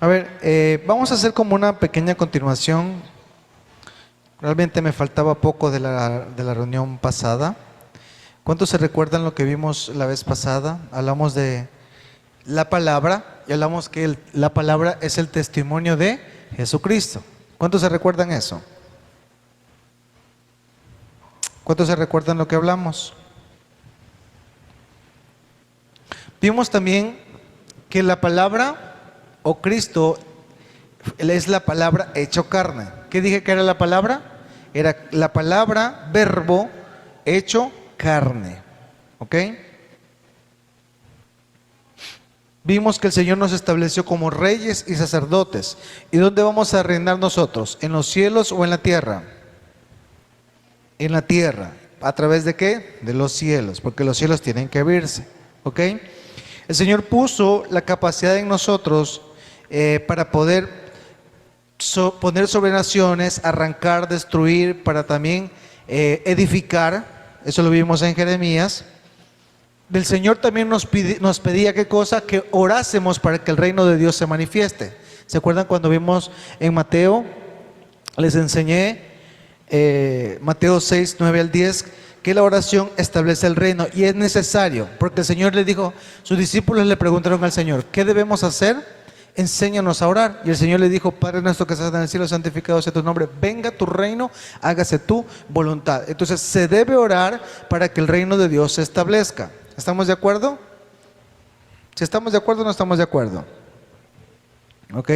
A ver, vamos a hacer como una pequeña continuación. Realmente me faltaba poco de la reunión pasada. ¿Cuántos se recuerdan lo que vimos la vez pasada? Hablamos de la palabra y hablamos que la palabra es el testimonio de Jesucristo. ¿Cuántos se recuerdan eso? ¿Cuántos se recuerdan lo que hablamos? Vimos también que la palabra o Cristo es la palabra hecho carne. ¿Qué dije que era la palabra? Era la palabra, verbo, hecho carne. ¿Ok? Vimos que el Señor nos estableció como reyes y sacerdotes. ¿Y dónde vamos a reinar nosotros? ¿En los cielos o en la tierra? En la tierra. ¿A través de qué? De los cielos, porque los cielos tienen que abrirse. ¿Ok? El Señor puso la capacidad en nosotros para poder poner sobre naciones, arrancar, destruir, para también edificar. Eso lo vimos en Jeremías. Del Señor también nos pedía ¿qué cosa? Que orásemos para que el reino de Dios se manifieste. ¿Se acuerdan cuando vimos en Mateo? Les enseñé Mateo 6, 9 al 10, que la oración establece el reino y es necesario, porque el Señor le dijo, sus discípulos le preguntaron al Señor, ¿qué debemos hacer? Enséñanos a orar. Y el Señor le dijo, Padre nuestro que estás en el cielo, santificado sea tu nombre, venga tu reino, hágase tu voluntad. Entonces se debe orar para que el reino de Dios se establezca. ¿Estamos de acuerdo? Si estamos de acuerdo o no estamos de acuerdo. ¿Ok?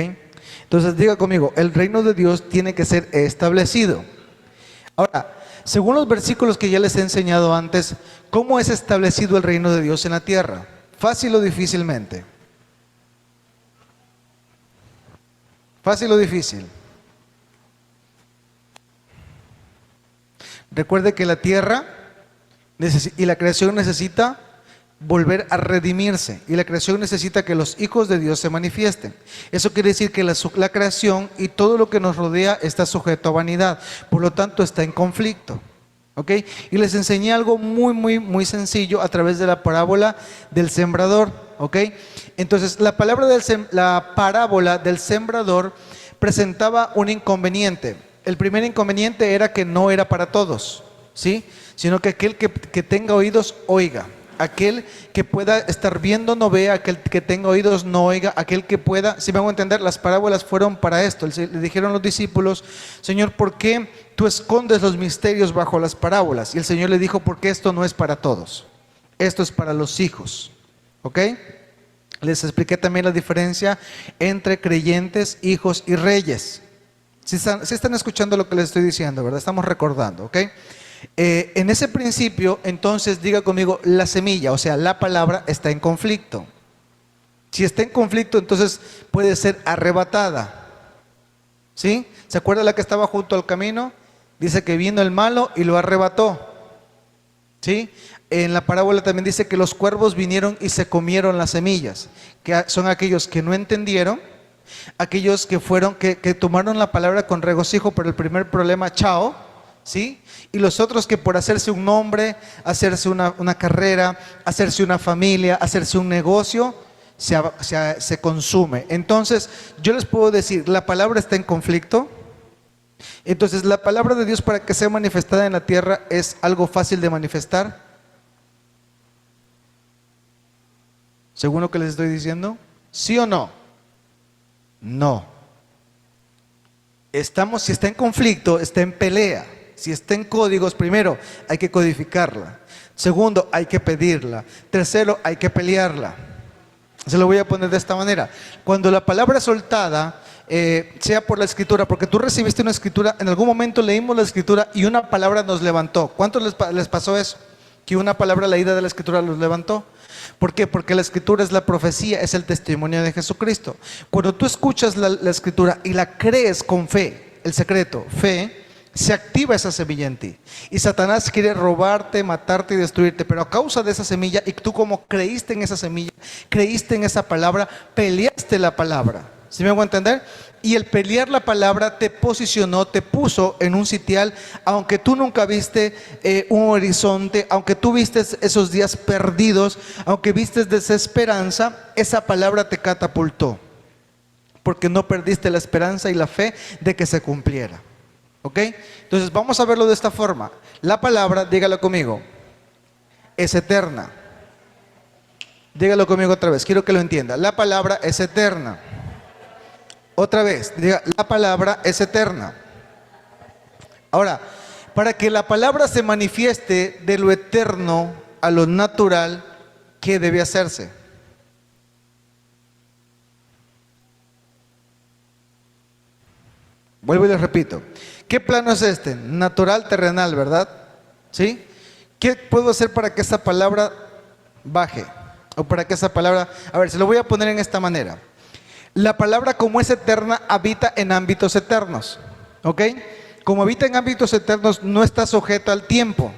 Entonces diga conmigo, el reino de Dios tiene que ser establecido. Ahora, según los versículos que ya les he enseñado antes, ¿cómo es establecido el reino de Dios en la tierra? ¿Fácil o difícilmente? ¿Fácil o difícil? Recuerde que la tierra y la creación necesita volver a redimirse, y la creación necesita que los hijos de Dios se manifiesten. Eso quiere decir que la creación y todo lo que nos rodea está sujeto a vanidad, por lo tanto está en conflicto. ¿Ok? Y les enseñé algo muy sencillo a través de la parábola del sembrador. ¿Ok? Entonces la parábola del sembrador presentaba un inconveniente. El primer inconveniente era que no era para todos, ¿sí? Sino que aquel que tenga oídos, oiga. Aquel que pueda estar viendo no vea, aquel que tenga oídos no oiga, aquel que pueda, si me hago entender, las parábolas fueron para esto. Le dijeron los discípulos, Señor, ¿por qué tú escondes los misterios bajo las parábolas? Y el Señor le dijo, porque esto no es para todos, esto es para los hijos. ¿Ok? Les expliqué también la diferencia entre creyentes, hijos y reyes. Si están escuchando lo que les estoy diciendo, ¿verdad? Estamos recordando, ¿ok? En ese principio, entonces diga conmigo, la semilla, o sea, la palabra está en conflicto. Si está en conflicto, entonces puede ser arrebatada. ¿Sí? ¿Se acuerda la que estaba junto al camino? Dice que vino el malo y lo arrebató. ¿Sí? En la parábola también dice que los cuervos vinieron y se comieron las semillas, que son aquellos que no entendieron, aquellos que tomaron la palabra con regocijo, pero el primer problema, chao, ¿sí? Y los otros que por hacerse un nombre, hacerse una carrera, hacerse una familia, hacerse un negocio, se consume. Entonces, yo les puedo decir, la palabra está en conflicto. Entonces, la palabra de Dios para que sea manifestada en la tierra es algo fácil de manifestar. ¿Según lo que les estoy diciendo? ¿Sí o no? No. Si está en conflicto, está en pelea. Si está en códigos, primero hay que codificarla. Segundo, hay que pedirla. Tercero, hay que pelearla. Se lo voy a poner de esta manera. Cuando la palabra es soltada, sea por la escritura, porque tú recibiste una escritura, en algún momento leímos la escritura y una palabra nos levantó. ¿Cuántos les pasó eso? Que una palabra leída de la escritura los levantó. ¿Por qué? Porque la escritura es la profecía, es el testimonio de Jesucristo. Cuando tú escuchas la escritura y la crees con fe, el secreto, fe, se activa esa semilla en ti. Y Satanás quiere robarte, matarte y destruirte, pero a causa de esa semilla, y tú como creíste en esa semilla, creíste en esa palabra, peleaste la palabra. ¿Sí me hago entender? Y el pelear la palabra te posicionó, te puso en un sitial, aunque tú nunca viste un horizonte, aunque tú viste esos días perdidos, aunque viste desesperanza, esa palabra te catapultó. porque no perdiste la esperanza y la fe de que se cumpliera. ¿Ok? Entonces vamos a verlo de esta forma. La palabra, dígalo conmigo, es eterna. Dígalo conmigo otra vez, quiero que lo entienda. La palabra es eterna. Otra vez, diga, la palabra es eterna. Ahora, para que la palabra se manifieste de lo eterno a lo natural, ¿qué debe hacerse? Vuelvo y les repito. ¿Qué plano es este? Natural, terrenal, ¿verdad? ¿Sí? ¿Qué puedo hacer para que esa palabra baje? O para que esa palabra... A ver, se lo voy a poner en esta manera. La palabra, como es eterna, habita en ámbitos eternos. ¿Ok? Como habita en ámbitos eternos, no está sujeta al tiempo.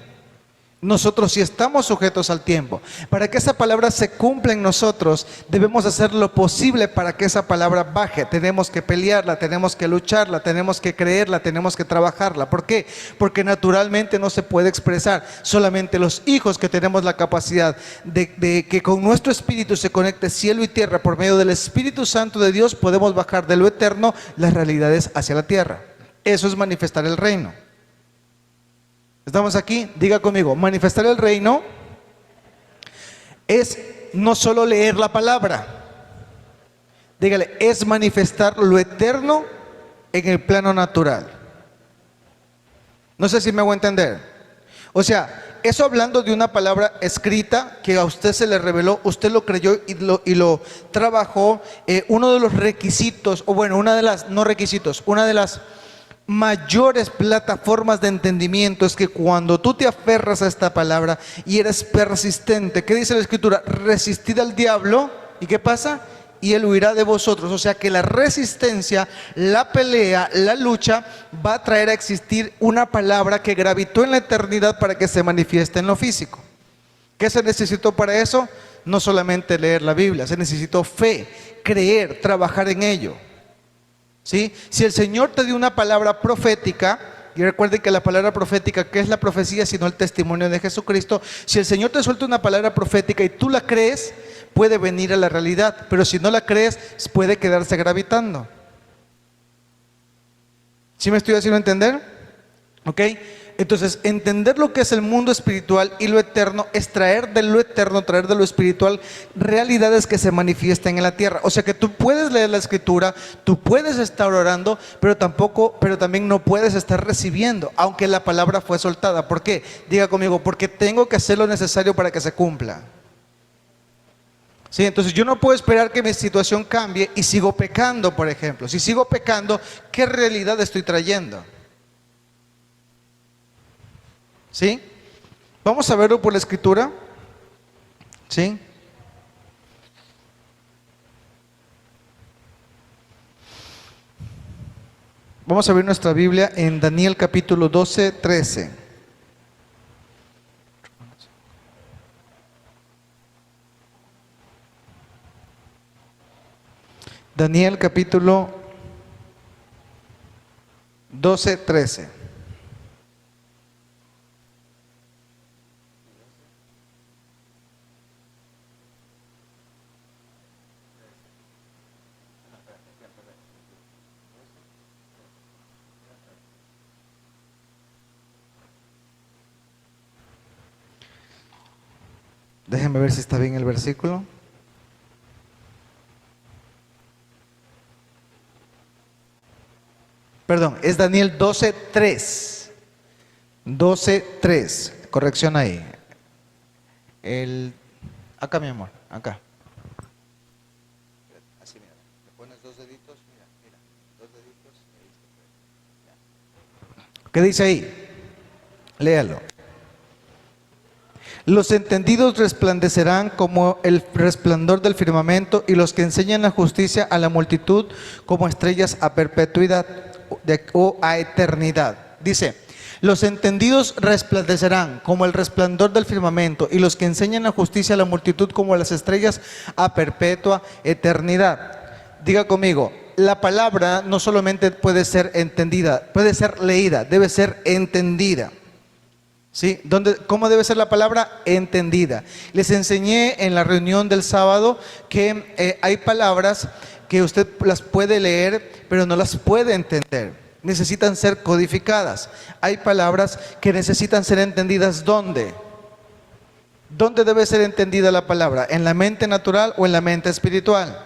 Nosotros sí estamos sujetos al tiempo. Para que esa palabra se cumpla en nosotros, debemos hacer lo posible para que esa palabra baje. Tenemos que pelearla, tenemos que lucharla, tenemos que creerla, tenemos que trabajarla. ¿Por qué? Porque naturalmente no se puede expresar. Solamente los hijos que tenemos la capacidad de que con nuestro espíritu se conecte cielo y tierra por medio del Espíritu Santo de Dios, podemos bajar de lo eterno las realidades hacia la tierra. Eso es manifestar el reino. ¿Estamos aquí? Diga conmigo, manifestar el reino es no solo leer la palabra. Dígale, es manifestar lo eterno en el plano natural. No sé si me hago entender. O sea, eso hablando de una palabra escrita que a usted se le reveló, usted lo creyó y lo trabajó. Uno de los requisitos, o bueno, una de las, no requisitos, una de las mayores plataformas de entendimiento es que cuando tú te aferras a esta palabra y eres persistente, ¿qué dice la Escritura? Resistid al diablo, ¿y qué pasa? Y él huirá de vosotros. O sea que la resistencia, la pelea, la lucha va a traer a existir una palabra que gravitó en la eternidad para que se manifieste en lo físico. ¿Qué se necesitó para eso? No solamente leer la Biblia, se necesitó fe, creer, trabajar en ello. ¿Sí? Si el Señor te dio una palabra profética, y recuerden que la palabra profética, ¿qué es la profecía sino el testimonio de Jesucristo? Si el Señor te suelta una palabra profética y tú la crees, puede venir a la realidad, pero si no la crees, puede quedarse gravitando. ¿Sí me estoy haciendo entender? ¿Ok? Entonces, entender lo que es el mundo espiritual y lo eterno es traer de lo eterno, traer de lo espiritual realidades que se manifiestan en la tierra. O sea que tú puedes leer la Escritura, tú puedes estar orando, pero también no puedes estar recibiendo, aunque la palabra fue soltada. ¿Por qué? Diga conmigo, porque tengo que hacer lo necesario para que se cumpla. Sí, entonces yo no puedo esperar que mi situación cambie y sigo pecando, por ejemplo. Si sigo pecando, ¿qué realidad estoy trayendo? ¿Sí? Vamos a verlo por la Escritura. ¿Sí? Vamos a ver nuestra Biblia en Daniel capítulo 12, 13. Daniel capítulo 12, 13. Déjenme ver si está bien el versículo. Perdón, es Daniel 12:3. 12:3. Corrección ahí. Acá, mi amor, acá. Así, mira. Le pones dos deditos, mira, dos deditos. ¿Qué dice ahí? Léalo. Los entendidos resplandecerán como el resplandor del firmamento, y los que enseñan la justicia a la multitud como estrellas a perpetuidad o a eternidad. Dice, los entendidos resplandecerán como el resplandor del firmamento, y los que enseñan la justicia a la multitud como las estrellas a perpetua eternidad. Diga conmigo, la palabra no solamente puede ser entendida, puede ser leída, debe ser entendida. ¿Sí? ¿Cómo debe ser la palabra? Entendida. Les enseñé en la reunión del sábado que hay palabras que usted las puede leer, pero no las puede entender. Necesitan ser codificadas. Hay palabras que necesitan ser entendidas. ¿Dónde? ¿Dónde debe ser entendida la palabra? ¿En la mente natural o en la mente espiritual?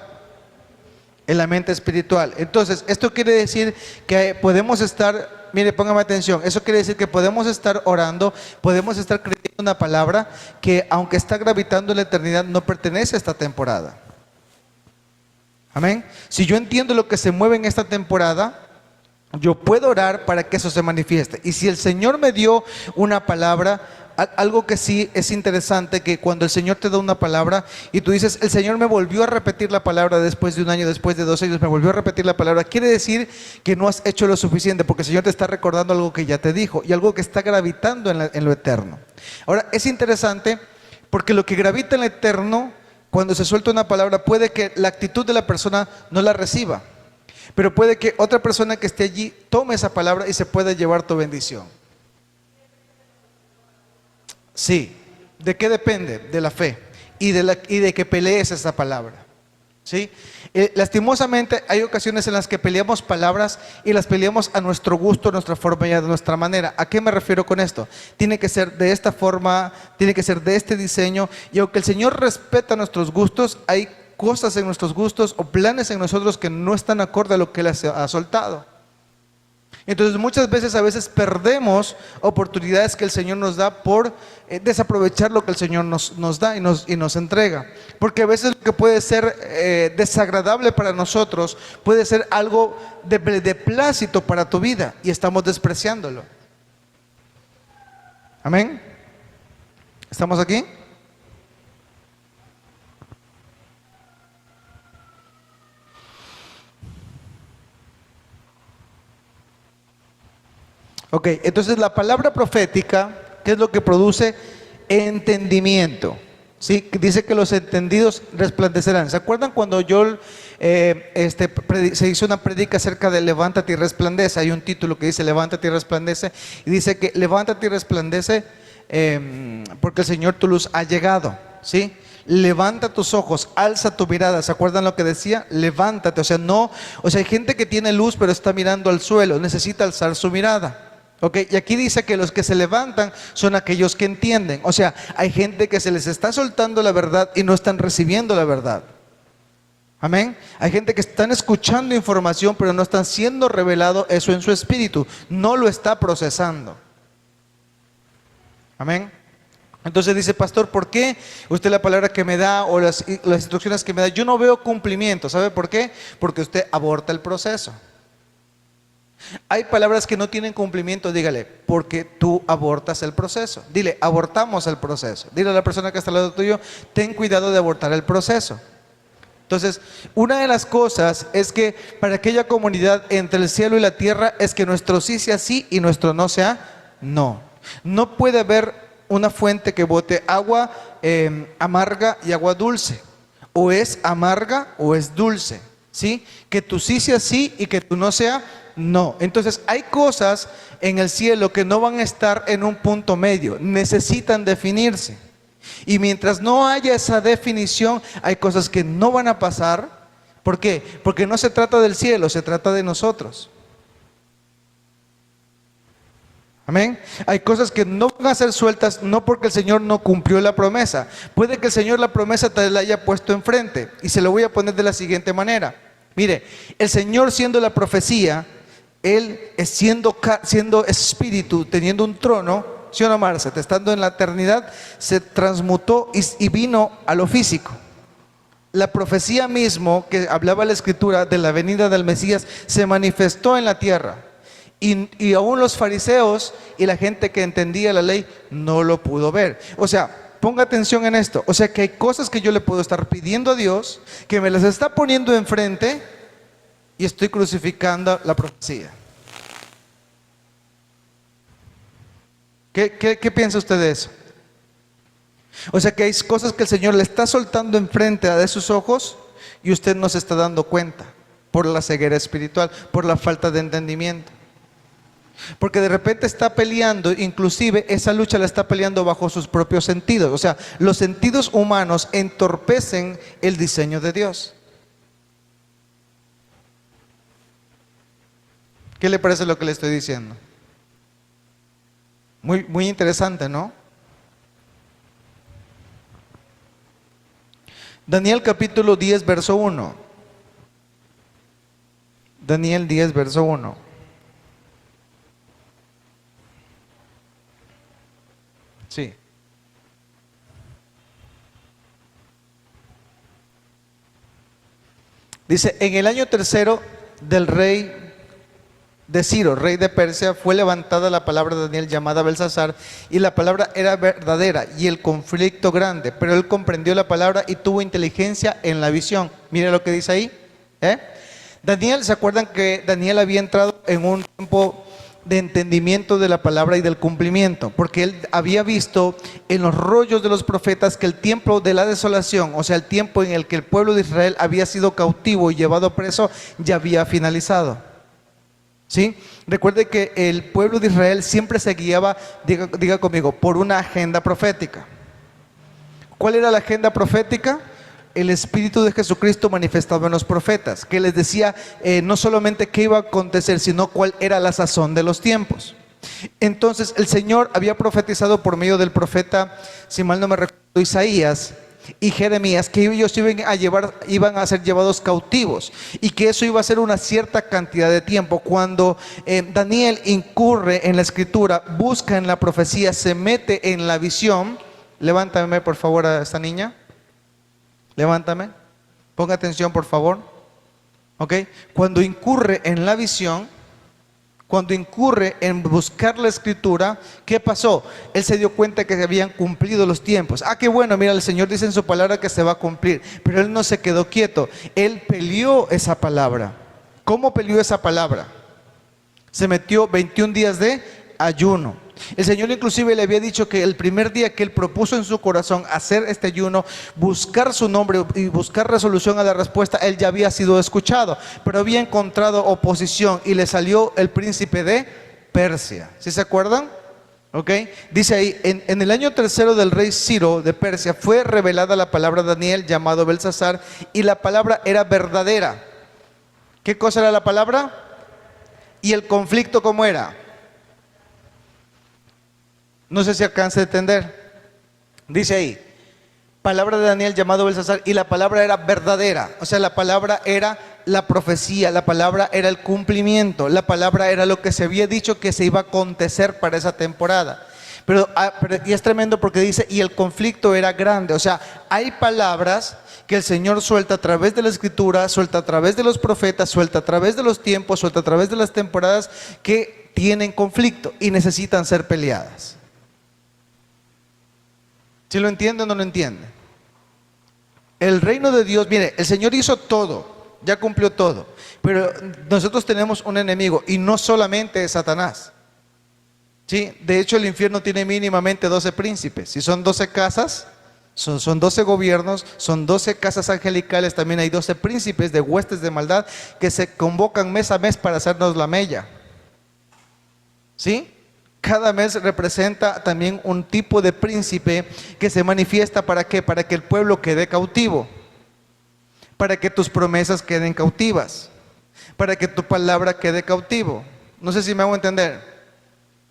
En la mente espiritual. Entonces, esto quiere decir que podemos estar, mire, póngame atención, eso quiere decir que podemos estar orando, podemos estar creyendo una palabra que, aunque está gravitando en la eternidad, no pertenece a esta temporada. Amén. Si yo entiendo lo que se mueve en esta temporada, yo puedo orar para que eso se manifieste. Y si el Señor me dio una palabra, algo que sí es interesante, que cuando el Señor te da una palabra y tú dices, el Señor me volvió a repetir la palabra después de un año, después de 2 años, me volvió a repetir la palabra, quiere decir que no has hecho lo suficiente, porque el Señor te está recordando algo que ya te dijo y algo que está gravitando en lo eterno. Ahora, es interesante porque lo que gravita en lo eterno, cuando se suelta una palabra, puede que la actitud de la persona no la reciba, pero puede que otra persona que esté allí tome esa palabra y se pueda llevar tu bendición. Sí. ¿De qué depende? De la fe y de que pelees esa palabra. ¿Sí? Lastimosamente hay ocasiones en las que peleamos palabras y las peleamos a nuestro gusto, a nuestra forma y a nuestra manera. ¿A qué me refiero con esto? Tiene que ser de esta forma, tiene que ser de este diseño, y aunque el Señor respeta nuestros gustos, hay cosas en nuestros gustos o planes en nosotros que no están acorde a lo que Él ha soltado. Entonces muchas veces, a veces perdemos oportunidades que el Señor nos da por desaprovechar lo que el Señor nos da y nos entrega. Porque a veces lo que puede ser desagradable para nosotros puede ser algo de plácito para tu vida y estamos despreciándolo. Amén. ¿Estamos aquí? Ok, entonces la palabra profética, ¿qué es lo que produce? Entendimiento. ¿Sí? Dice que los entendidos resplandecerán. ¿Se acuerdan cuando se hizo una predica acerca de levántate y resplandece? Hay un título que dice levántate y resplandece, y dice que levántate y resplandece porque el Señor tu luz ha llegado. ¿Sí? Levanta tus ojos, alza tu mirada. ¿Se acuerdan lo que decía? Levántate. O sea, hay gente que tiene luz pero está mirando al suelo, necesita alzar su mirada. Okay, y aquí dice que los que se levantan son aquellos que entienden. O sea, hay gente que se les está soltando la verdad y no están recibiendo la verdad. Amén. Hay gente que están escuchando información pero no están siendo revelado eso en su espíritu. No lo está procesando. Amén. Entonces dice, pastor, ¿por qué usted la palabra que me da o las instrucciones que me da, yo no veo cumplimiento? ¿Sabe por qué? Porque usted aborta el proceso. Hay palabras que no tienen cumplimiento, dígale, porque tú abortas el proceso. Dile, abortamos el proceso. Dile a la persona que está al lado tuyo, ten cuidado de abortar el proceso. Entonces, una de las cosas es que para aquella comunidad entre el cielo y la tierra es que nuestro sí sea sí y nuestro no sea no. No puede haber una fuente que bote agua amarga y agua dulce. O es amarga o es dulce. ¿Sí? Que tu sí sea sí y que tu no sea no. Entonces hay cosas en el cielo que no van a estar en un punto medio, necesitan definirse. Y mientras no haya esa definición, hay cosas que no van a pasar. ¿Por qué? Porque no se trata del cielo, se trata de nosotros. Amén. Hay cosas que no van a ser sueltas, no porque el Señor no cumplió la promesa. Puede que el Señor la promesa te la haya puesto enfrente. Y se lo voy a poner de la siguiente manera. Mire, el Señor siendo la profecía, Él siendo espíritu, teniendo un trono, ¿sí o no, Marce? Estando en la eternidad, se transmutó y vino a lo físico. La profecía mismo que hablaba la Escritura de la venida del Mesías se manifestó en la tierra. Y aún los fariseos y la gente que entendía la ley no lo pudo ver. O sea, ponga atención en esto. O sea que hay cosas que yo le puedo estar pidiendo a Dios, que me las está poniendo enfrente y estoy crucificando la profecía. ¿Qué piensa usted de eso? O sea que hay cosas que el Señor le está soltando enfrente de sus ojos y usted no se está dando cuenta por la ceguera espiritual, por la falta de entendimiento. Porque de repente está peleando, inclusive esa lucha la está peleando bajo sus propios sentidos. O sea, los sentidos humanos entorpecen el diseño de Dios. ¿Qué le parece lo que le estoy diciendo? Muy, muy interesante, ¿no? Daniel capítulo 10, verso 1. Daniel 10, verso 1. Sí. Dice, en el año tercero del rey de Ciro, rey de Persia, fue levantada la palabra de Daniel llamada Belsasar, y la palabra era verdadera y el conflicto grande, pero él comprendió la palabra y tuvo inteligencia en la visión. Mire lo que dice ahí. Daniel, ¿se acuerdan que Daniel había entrado en un tiempo de entendimiento de la palabra y del cumplimiento? Porque él había visto en los rollos de los profetas que el tiempo de la desolación, o sea, el tiempo en el que el pueblo de Israel había sido cautivo y llevado preso, ya había finalizado. ¿Sí? Recuerde que el pueblo de Israel siempre se guiaba, diga conmigo, por una agenda profética. ¿Cuál era la agenda profética? El Espíritu de Jesucristo manifestado en los profetas, que les decía no solamente qué iba a acontecer, sino cuál era la sazón de los tiempos. Entonces el Señor había profetizado por medio del profeta, si mal no me recuerdo, Isaías y Jeremías, que ellos iban a ser llevados cautivos y que eso iba a ser una cierta cantidad de tiempo. Cuando Daniel incurre en la escritura, busca en la profecía, se mete en la visión. Levántame por favor a esta niña. Levántame, ponga atención por favor. ¿Ok? Cuando incurre en la visión, cuando incurre en buscar la escritura, ¿qué pasó? Él se dio cuenta que se habían cumplido los tiempos. Ah, qué bueno, mira, el Señor dice en su palabra que se va a cumplir, pero él no se quedó quieto, él peleó esa palabra. ¿Cómo peleó esa palabra? Se metió 21 días de ayuno. El Señor inclusive le había dicho que el primer día que él propuso en su corazón hacer este ayuno, buscar su nombre y buscar resolución a la respuesta, él ya había sido escuchado, pero había encontrado oposición y le salió el príncipe de Persia. ¿Sí se acuerdan? ¿Ok? Dice ahí, en el año tercero del rey Ciro de Persia fue revelada la palabra de Daniel llamado Belsasar, y la palabra era verdadera. ¿Qué cosa era la palabra? ¿Y el conflicto cómo era? No sé si alcanza a entender. Dice ahí, palabra de Daniel llamado Belsasar, y la palabra era verdadera. O sea, la palabra era la profecía, la palabra era el cumplimiento, la palabra era lo que se había dicho que se iba a acontecer para esa temporada. Y es tremendo porque dice, y el conflicto era grande. O sea, hay palabras que el Señor suelta a través de la escritura, suelta a través de los profetas, suelta a través de los tiempos, suelta a través de las temporadas, que tienen conflicto y necesitan ser peleadas. ¿Sí lo entiende o no lo entiende? El reino de Dios, mire, el Señor hizo todo, ya cumplió todo, pero nosotros tenemos un enemigo y no solamente es Satanás. ¿Sí? De hecho, el infierno tiene mínimamente 12 príncipes. Si son 12 casas, son 12 gobiernos, son 12 casas angelicales, también hay 12 príncipes de huestes de maldad que se convocan mes a mes para hacernos la mella. ¿Sí? Cada mes representa también un tipo de príncipe que se manifiesta ¿para qué? Para que el pueblo quede cautivo, para que tus promesas queden cautivas, para que tu palabra quede cautivo. No sé si me hago entender.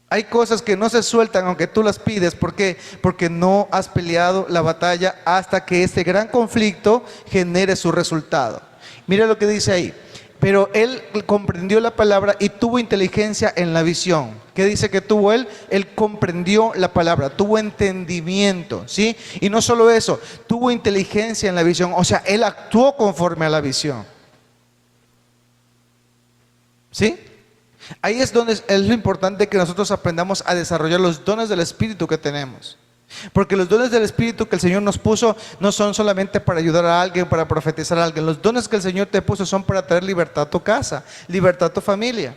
Hay cosas que no se sueltan aunque tú las pides. ¿Por qué? Porque no has peleado la batalla hasta que este gran conflicto genere su resultado. Mira lo que dice ahí. Pero él comprendió la palabra y tuvo inteligencia en la visión. ¿Qué dice que tuvo él? Él comprendió la palabra, tuvo entendimiento, ¿sí? Y no solo eso, tuvo inteligencia en la visión, o sea, él actuó conforme a la visión. ¿Sí? Ahí es donde es lo importante que nosotros aprendamos a desarrollar los dones del Espíritu que tenemos. Porque los dones del Espíritu que el Señor nos puso no son solamente para ayudar a alguien, para profetizar a alguien. Los dones que el Señor te puso son para traer libertad a tu casa, libertad a tu familia.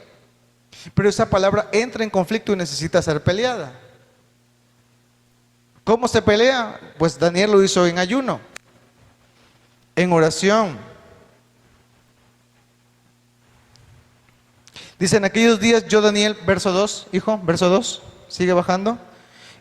Pero esa palabra entra en conflicto y necesita ser peleada. ¿Cómo se pelea? Pues Daniel lo hizo en ayuno, en oración. Dice, en aquellos días yo, Daniel, verso 2, hijo, verso 2, sigue bajando.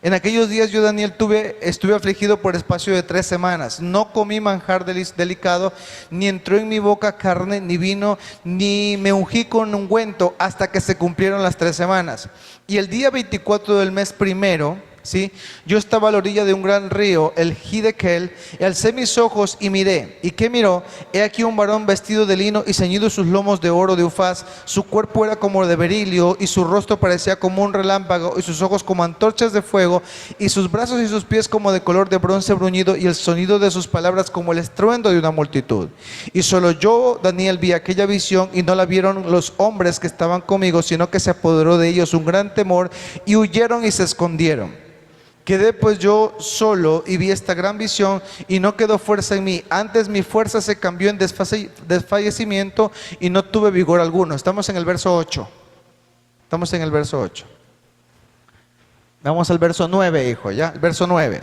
En aquellos días yo, Daniel, estuve afligido por espacio de 3 semanas. No comí manjar delicado, ni entró en mi boca carne, ni vino, ni me ungí con ungüento hasta que se cumplieron las 3 semanas. Y el día 24 del mes primero, ¿sí?, yo estaba a la orilla de un gran río, el Hiddekel, y alcé mis ojos y miré. ¿Y qué miró? He aquí un varón vestido de lino y ceñido sus lomos de oro de Ufaz. Su cuerpo era como de berilio, y su rostro parecía como un relámpago, y sus ojos como antorchas de fuego, y sus brazos y sus pies como de color de bronce bruñido, y el sonido de sus palabras como el estruendo de una multitud. Y solo yo, Daniel, vi aquella visión, y no la vieron los hombres que estaban conmigo, sino que se apoderó de ellos un gran temor, y huyeron y se escondieron. Quedé pues yo solo y vi esta gran visión, y no quedó fuerza en mí. Antes mi fuerza se cambió en desfallecimiento, y no tuve vigor alguno. Estamos en el verso 8. Estamos en el verso 8. Vamos al verso 9, hijo, ¿ya? El verso 9.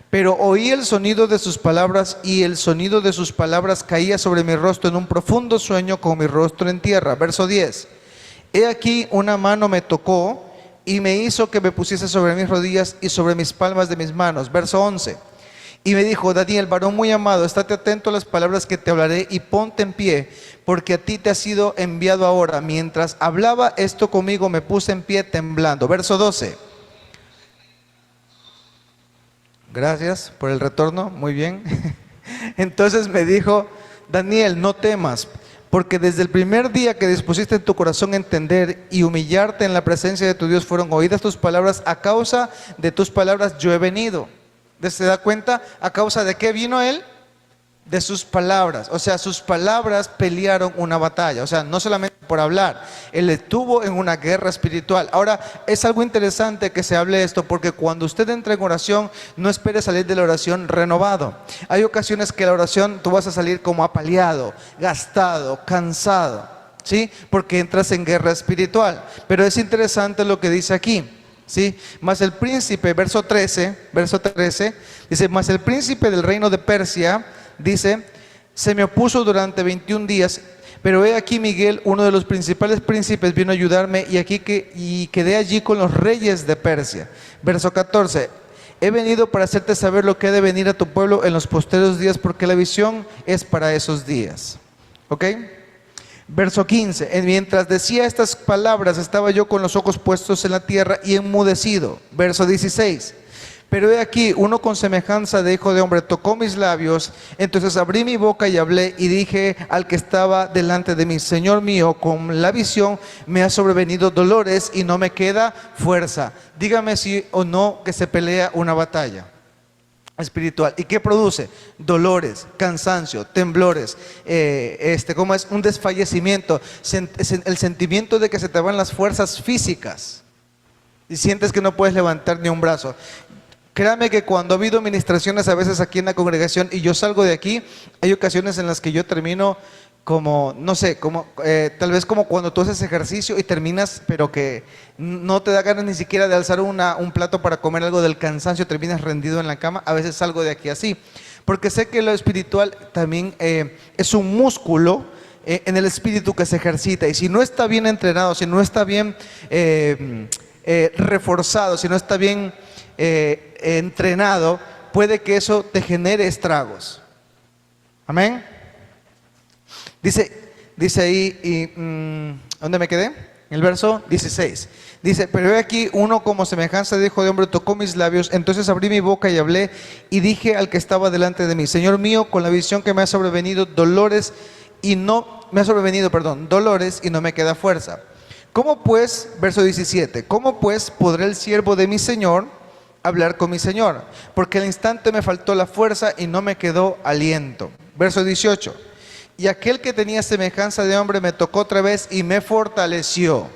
Pero oí el sonido de sus palabras, y el sonido de sus palabras caía sobre mi rostro en un profundo sueño, con mi rostro en tierra. Verso 10. He aquí una mano me tocó y me hizo que me pusiese sobre mis rodillas y sobre mis palmas de mis manos. Verso 11. Y me dijo: Daniel, varón muy amado, estate atento a las palabras que te hablaré y ponte en pie, porque a ti te ha sido enviado ahora. Mientras hablaba esto conmigo, me puse en pie temblando. Verso 12. Gracias por el retorno, muy bien. Entonces me dijo: Daniel, no temas, porque desde el primer día que dispusiste en tu corazón entender y humillarte en la presencia de tu Dios, fueron oídas tus palabras. A causa de tus palabras yo he venido. ¿Se da cuenta? ¿A causa de qué vino él? De sus palabras. O sea, sus palabras pelearon una batalla. O sea, no solamente por hablar, él estuvo en una guerra espiritual. Ahora, es algo interesante que se hable esto, porque cuando usted entra en oración, no espere salir de la oración renovado. Hay ocasiones que la oración tú vas a salir como apaleado, gastado, cansado, ¿sí? Porque entras en guerra espiritual. Pero es interesante lo que dice aquí, ¿sí? Mas el príncipe, verso 13, dice: mas el príncipe del reino de Persia, dice, se me opuso durante 21 días, pero he aquí Miguel, uno de los principales príncipes, vino a ayudarme, y quedé allí con los reyes de Persia. Verso 14. He venido para hacerte saber lo que ha de venir a tu pueblo en los postreros días, porque la visión es para esos días. ¿Ok? Verso 15. Mientras decía estas palabras, estaba yo con los ojos puestos en la tierra y enmudecido. Verso 16. Pero he aquí, uno con semejanza de hijo de hombre tocó mis labios. Entonces abrí mi boca y hablé, y dije al que estaba delante de mí: Señor mío, con la visión me ha sobrevenido dolores y no me queda fuerza. Dígame si o no que se pelea una batalla espiritual. ¿Y qué produce? Dolores, cansancio, temblores, ¿cómo es? Un desfallecimiento, el sentimiento de que se te van las fuerzas físicas y sientes que no puedes levantar ni un brazo. Créame que cuando ha habido ministraciones a veces aquí en la congregación y yo salgo de aquí, hay ocasiones en las que yo termino como, no sé, como tal vez como cuando tú haces ejercicio y terminas, pero que no te da ganas ni siquiera de alzar un plato para comer algo del cansancio, terminas rendido en la cama. A veces salgo de aquí así, porque sé que lo espiritual también es un músculo en el espíritu que se ejercita, y si no está bien entrenado, si no está bien reforzado, si no está bien entrenado, puede que eso te genere estragos. Amén. Dice ahí, ¿dónde me quedé? En el verso 16. Dice: pero he aquí uno como semejanza de hijo de hombre tocó mis labios. Entonces abrí mi boca y hablé, y dije al que estaba delante de mí: Señor mío, con la visión que me ha sobrevenido dolores y no me queda fuerza. ¿Cómo pues, verso 17, cómo pues podrá el siervo de mi Señor hablar con mi Señor? Porque al instante me faltó la fuerza y no me quedó aliento. Verso 18. Y aquel que tenía semejanza de hombre me tocó otra vez y me fortaleció.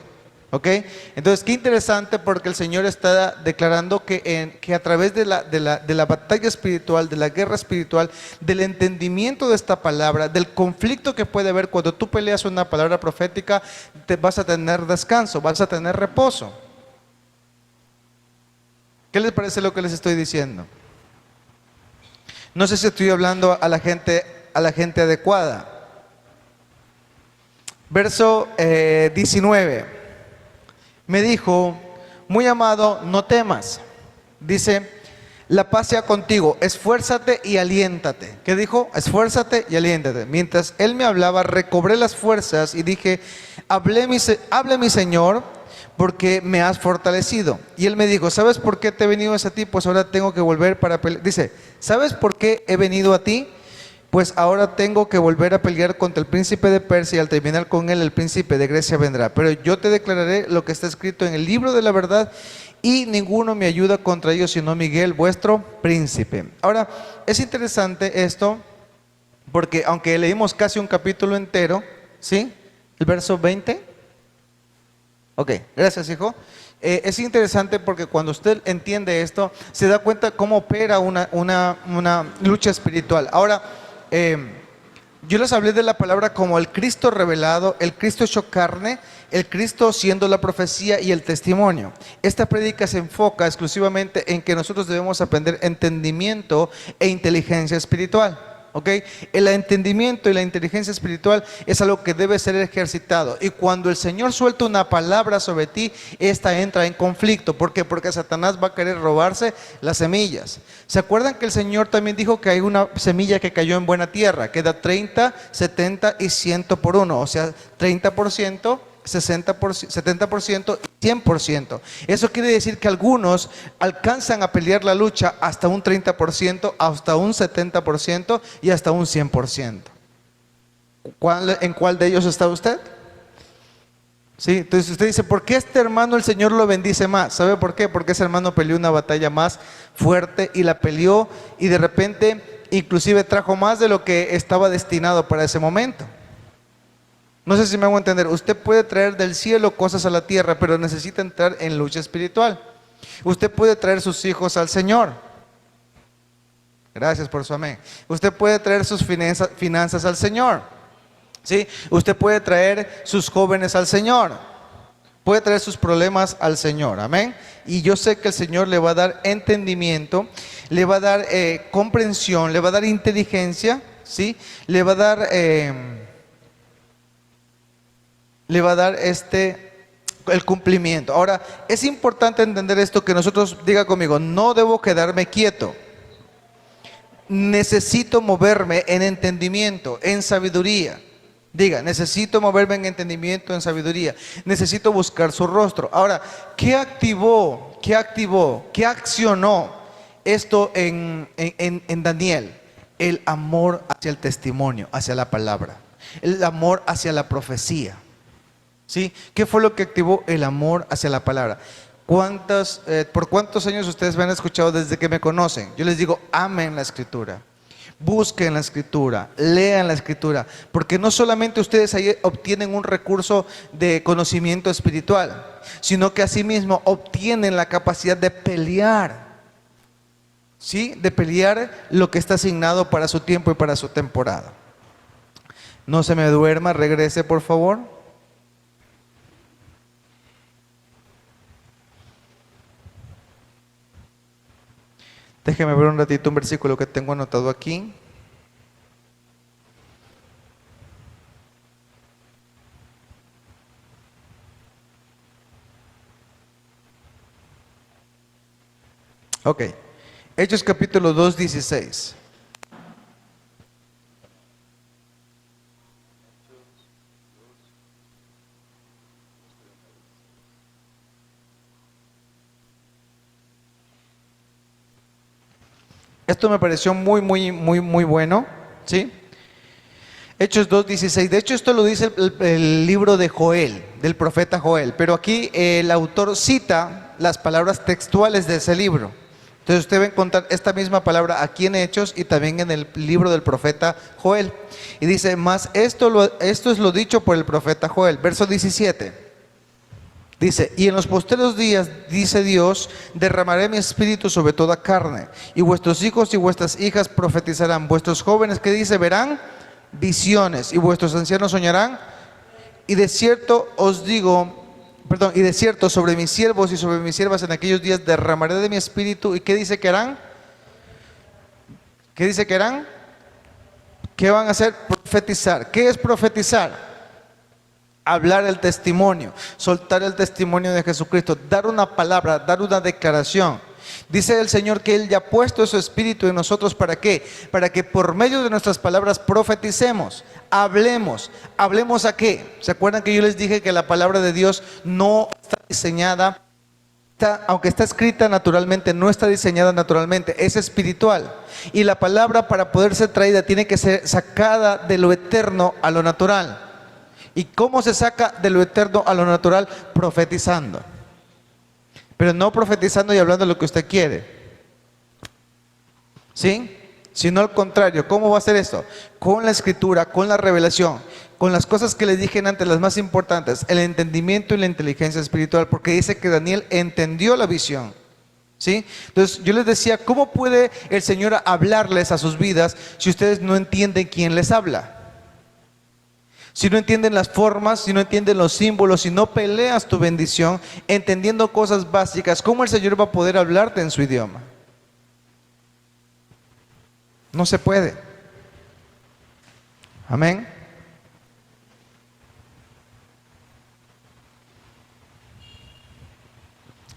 ¿Ok? Entonces, qué interesante, porque el Señor está declarando que a través de la batalla espiritual, de la guerra espiritual, del entendimiento de esta palabra, del conflicto que puede haber cuando tú peleas una palabra profética, te vas a tener descanso, vas a tener reposo. ¿Qué les parece lo que les estoy diciendo? No sé si estoy hablando a la gente adecuada. Verso 19. Me dijo: muy amado, no temas. Dice, la paz sea contigo, esfuérzate y aliéntate. ¿Qué dijo? Esfuérzate y aliéntate. Mientras él me hablaba, recobré las fuerzas y dije, hable mi Señor, porque me has fortalecido. Y él me dijo, ¿sabes por qué te he venido hacia ti? Pues ahora tengo que volver para pelear. Dice, ¿sabes por qué he venido a ti? Pues ahora tengo que volver a pelear contra el príncipe de Persia y al terminar con él el príncipe de Grecia vendrá. Pero yo te declararé lo que está escrito en el libro de la verdad y ninguno me ayuda contra ellos sino Miguel, vuestro príncipe. Ahora, es interesante esto porque aunque leímos casi un capítulo entero, ¿sí? El verso 20. Ok, gracias, hijo. Es interesante porque cuando usted entiende esto, se da cuenta cómo opera una lucha espiritual. Ahora, yo les hablé de la palabra como el Cristo revelado, el Cristo hecho carne, el Cristo siendo la profecía y el testimonio. Esta prédica se enfoca exclusivamente en que nosotros debemos aprender entendimiento e inteligencia espiritual. ¿Ok? El entendimiento y la inteligencia espiritual es algo que debe ser ejercitado. Y cuando el Señor suelta una palabra sobre ti, esta entra en conflicto. ¿Por qué? Porque Satanás va a querer robarse las semillas. ¿Se acuerdan que el Señor también dijo que hay una semilla que cayó en buena tierra? Que da 30, 70 y 100 por uno. O sea, 30%. 60%, 70% y 100%. Eso quiere decir que algunos alcanzan a pelear la lucha hasta un 30%, hasta un 70% y hasta un 100%. ¿En cuál de ellos está usted? Sí, entonces usted dice, ¿por qué este hermano el Señor lo bendice más? ¿Sabe por qué? Porque ese hermano peleó una batalla más fuerte y la peleó y de repente inclusive trajo más de lo que estaba destinado para ese momento. No sé si me hago entender. Usted puede traer del cielo cosas a la tierra, pero necesita entrar en lucha espiritual. Usted puede traer sus hijos al Señor. Gracias por su amén. Usted puede traer sus finanzas al Señor. ¿Sí? Usted puede traer sus jóvenes al Señor. Puede traer sus problemas al Señor. Amén. Y yo sé que el Señor le va a dar entendimiento, le va a dar comprensión, le va a dar inteligencia, ¿sí? Le va a dar el cumplimiento. Ahora, es importante entender esto, que nosotros, diga conmigo, no debo quedarme quieto. Necesito moverme en entendimiento, en sabiduría. Diga, necesito moverme en entendimiento, en sabiduría. Necesito buscar su rostro. Ahora, ¿qué activó, qué accionó esto en Daniel? El amor hacia el testimonio, hacia la palabra. El amor hacia la profecía. ¿Sí? ¿Qué fue lo que activó el amor hacia la palabra? ¿Por cuántos años ustedes me han escuchado desde que me conocen? Yo les digo, amen la escritura, busquen la escritura, lean la escritura, porque no solamente ustedes ahí obtienen un recurso de conocimiento espiritual, sino que asimismo obtienen la capacidad de pelear, ¿sí? De pelear lo que está asignado para su tiempo y para su temporada. No se me duerma, regrese por favor. Déjeme ver un ratito un versículo que tengo anotado aquí. Ok. Hechos capítulo 2, 16. Esto me pareció muy bueno, ¿sí? Hechos 2:16. De hecho, esto lo dice el libro de Joel, del profeta Joel. Pero aquí el autor cita las palabras textuales de ese libro. Entonces usted va a encontrar esta misma palabra aquí en Hechos y también en el libro del profeta Joel. Y dice, mas esto es lo dicho por el profeta Joel. Verso 17. Dice, y en los postreros días, dice Dios, derramaré mi espíritu sobre toda carne, y vuestros hijos y vuestras hijas profetizarán, vuestros jóvenes, que dice, verán visiones, y vuestros ancianos soñarán, y de cierto os digo, y de cierto sobre mis siervos y sobre mis siervas en aquellos días derramaré de mi espíritu, ¿y qué dice que harán? ¿Qué dice que harán? ¿Qué van a hacer? Profetizar. ¿Qué es profetizar? Hablar el testimonio, soltar el testimonio de Jesucristo, dar una palabra, dar una declaración. Dice el Señor que Él ya ha puesto su espíritu en nosotros. ¿Para qué? Para que por medio de nuestras palabras profeticemos, hablemos. ¿Hablemos a qué? ¿Se acuerdan que yo les dije que la palabra de Dios no está diseñada? Aunque está escrita naturalmente, no está diseñada naturalmente, es espiritual. Y la palabra, para poder ser traída, tiene que ser sacada de lo eterno a lo natural. ¿Y cómo se saca de lo eterno a lo natural? Profetizando. Pero no profetizando y hablando lo que usted quiere, ¿sí? Sino al contrario. ¿Cómo va a ser esto? Con la escritura, con la revelación, con las cosas que les dije antes, las más importantes, el entendimiento y la inteligencia espiritual, porque dice que Daniel entendió la visión, ¿sí? Entonces yo les decía, ¿cómo puede el Señor hablarles a sus vidas si ustedes no entienden quién les habla? Si no entienden las formas, si no entienden los símbolos, si no peleas tu bendición entendiendo cosas básicas, ¿cómo el Señor va a poder hablarte en su idioma? No se puede. Amén.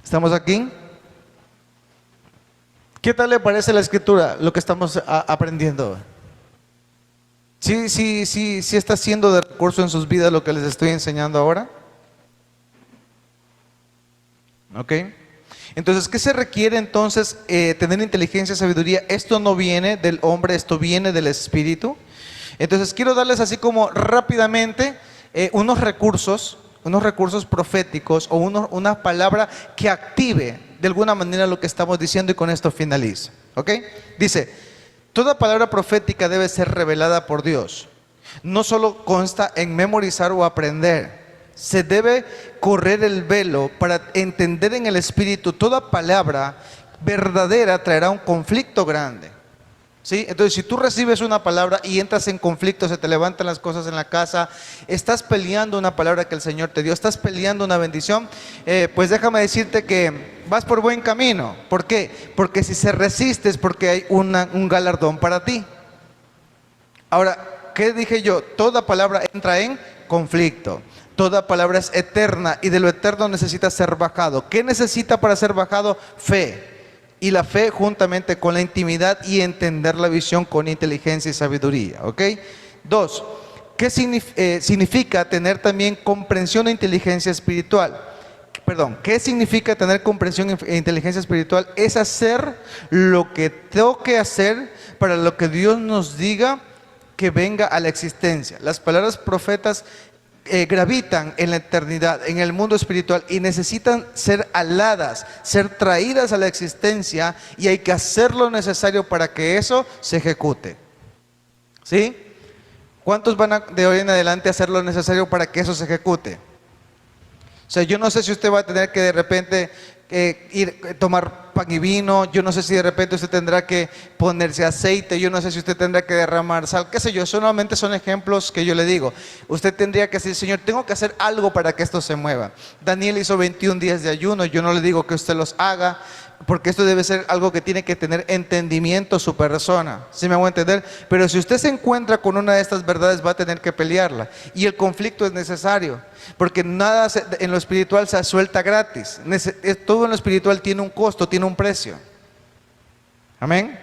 ¿Estamos aquí? ¿Qué tal le parece la escritura, lo que estamos aprendiendo? Sí está siendo de recurso en sus vidas lo que les estoy enseñando ahora. ¿Ok? Entonces, ¿qué se requiere entonces? Tener inteligencia y sabiduría. Esto no viene del hombre, esto viene del Espíritu. Entonces, quiero darles así como rápidamente unos recursos proféticos o una palabra que active de alguna manera lo que estamos diciendo, y con esto finalizo. ¿Ok? Dice: toda palabra profética debe ser revelada por Dios. No solo consta en memorizar o aprender. Se debe correr el velo para entender en el Espíritu. Toda palabra verdadera traerá un conflicto grande, ¿sí? Entonces, si tú recibes una palabra y entras en conflicto, se te levantan las cosas en la casa, estás peleando una palabra que el Señor te dio, estás peleando una bendición, pues déjame decirte que vas por buen camino. ¿Por qué? Porque si se resiste es porque hay un galardón para ti. Ahora, ¿qué dije yo? Toda palabra entra en conflicto. Toda palabra es eterna y de lo eterno necesita ser bajado. ¿Qué necesita para ser bajado? Fe. Y la fe juntamente con la intimidad y entender la visión con inteligencia y sabiduría. ¿Ok? 2. ¿Qué significa tener también comprensión e inteligencia espiritual? Perdón, ¿qué significa tener comprensión e inteligencia espiritual? Es hacer lo que tengo que hacer para lo que Dios nos diga que venga a la existencia. Las palabras profetas gravitan en la eternidad, en el mundo espiritual, y necesitan ser aladas, ser traídas a la existencia, y hay que hacer lo necesario para que eso se ejecute. ¿Sí? ¿Cuántos van de hoy en adelante a hacer lo necesario para que eso se ejecute? O sea, yo no sé si usted va a tener que de repente tomar pan y vino, yo no sé si de repente usted tendrá que ponerse aceite, yo no sé si usted tendrá que derramar sal, qué sé yo, solamente son ejemplos que yo le digo. Usted tendría que decir: Señor, tengo que hacer algo para que esto se mueva. Daniel hizo 21 días de ayuno, yo no le digo que usted los haga, porque esto debe ser algo que tiene que tener entendimiento su persona, ¿sí me voy a entender? Pero si usted se encuentra con una de estas verdades, va a tener que pelearla, y el conflicto es necesario, porque nada en lo espiritual se suelta gratis. Todo en lo espiritual tiene un costo, tiene un precio. Amén.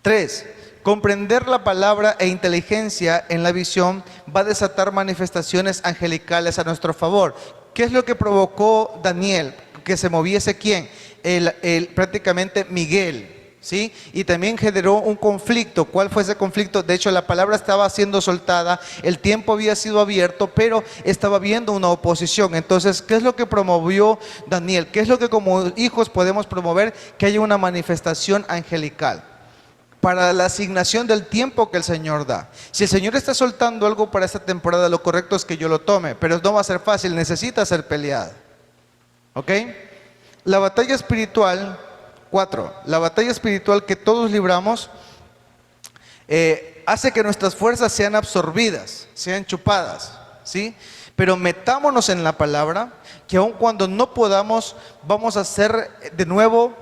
3. Comprender la palabra e inteligencia en la visión va a desatar manifestaciones angelicales a nuestro favor. ¿Qué es lo que provocó Daniel? Que se moviese ¿quién? Prácticamente Miguel, ¿sí? Y también generó un conflicto. ¿Cuál fue ese conflicto? De hecho, la palabra estaba siendo soltada, el tiempo había sido abierto, pero estaba habiendo una oposición. Entonces, ¿qué es lo que promovió Daniel? ¿Qué es lo que como hijos podemos promover? Que haya una manifestación angelical para la asignación del tiempo que el Señor da. Si el Señor está soltando algo para esta temporada, lo correcto es que yo lo tome, pero no va a ser fácil, necesita ser peleada. ¿Ok? La batalla espiritual, 4. La batalla espiritual que todos libramos hace que nuestras fuerzas sean absorbidas, sean chupadas, ¿sí? Pero metámonos en la palabra, que aun cuando no podamos, vamos a ser de nuevo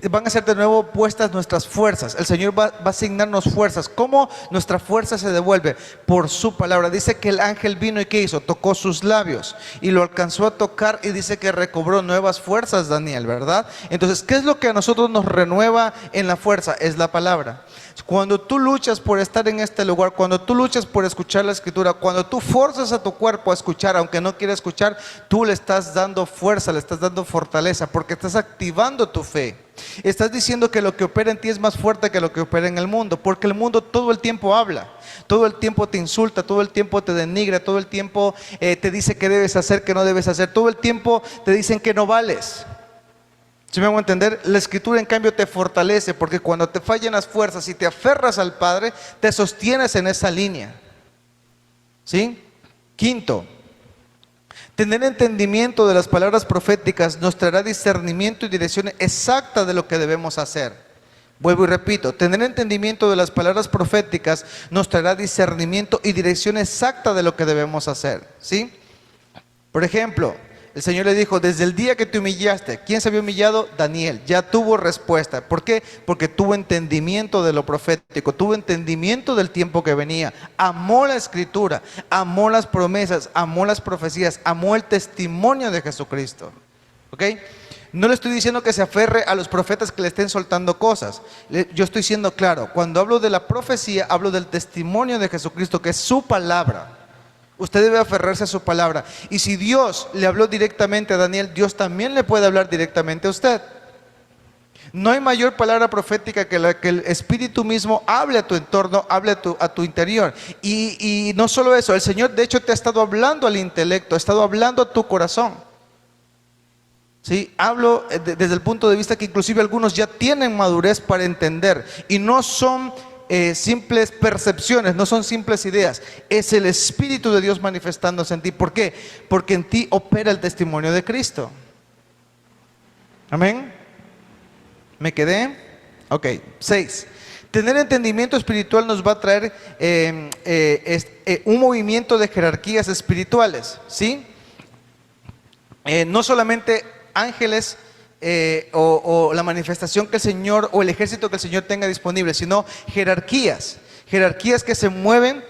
van a ser de nuevo puestas nuestras fuerzas. El Señor va a asignarnos fuerzas. ¿Cómo nuestra fuerza se devuelve? Por su palabra. Dice que el ángel vino y ¿qué hizo? Tocó sus labios y lo alcanzó a tocar y dice que recobró nuevas fuerzas, Daniel, ¿verdad? Entonces, ¿qué es lo que a nosotros nos renueva en la fuerza? Es la palabra. Cuando tú luchas por estar en este lugar, cuando tú luchas por escuchar la escritura, cuando tú forzas a tu cuerpo a escuchar, aunque no quiera escuchar, tú le estás dando fuerza, le estás dando fortaleza, porque estás activando tu fe. Estás diciendo que lo que opera en ti es más fuerte que lo que opera en el mundo, porque el mundo todo el tiempo habla, todo el tiempo te insulta, todo el tiempo te denigra, todo el tiempo te dice que debes hacer, que no debes hacer, todo el tiempo te dicen que no vales. Si me hago entender, la escritura en cambio te fortalece, porque cuando te fallan las fuerzas y te aferras al Padre, te sostienes en esa línea. ¿Sí? Quinto, tener entendimiento de las palabras proféticas nos traerá discernimiento y dirección exacta de lo que debemos hacer. Vuelvo y repito, tener entendimiento de las palabras proféticas nos traerá discernimiento y dirección exacta de lo que debemos hacer. ¿Sí? Por ejemplo, el Señor le dijo, desde el día que te humillaste, ¿quién se había humillado? Daniel, ya tuvo respuesta. ¿Por qué? Porque tuvo entendimiento de lo profético, tuvo entendimiento del tiempo que venía, amó la escritura, amó las promesas, amó las profecías, amó el testimonio de Jesucristo. ¿Ok? No le estoy diciendo que se aferre a los profetas que le estén soltando cosas. Yo estoy siendo claro, cuando hablo de la profecía, hablo del testimonio de Jesucristo, que es su palabra. Usted debe aferrarse a su palabra. Y si Dios le habló directamente a Daniel, Dios también le puede hablar directamente a usted. No hay mayor palabra profética que la que el Espíritu mismo hable a tu entorno, hable a tu interior. Y no solo eso, el Señor de hecho te ha estado hablando al intelecto, ha estado hablando a tu corazón. ¿Sí? Hablo desde el punto de vista que inclusive algunos ya tienen madurez para entender y no son simples percepciones, no son simples ideas, es el Espíritu de Dios manifestándose en ti. ¿Por qué? Porque en ti opera el testimonio de Cristo. Amén. ¿Me quedé? Ok. 6. Tener entendimiento espiritual nos va a traer un movimiento de jerarquías espirituales, ¿sí? No solamente ángeles o la manifestación que el Señor o el ejército que el Señor tenga disponible, sino jerarquías que se mueven.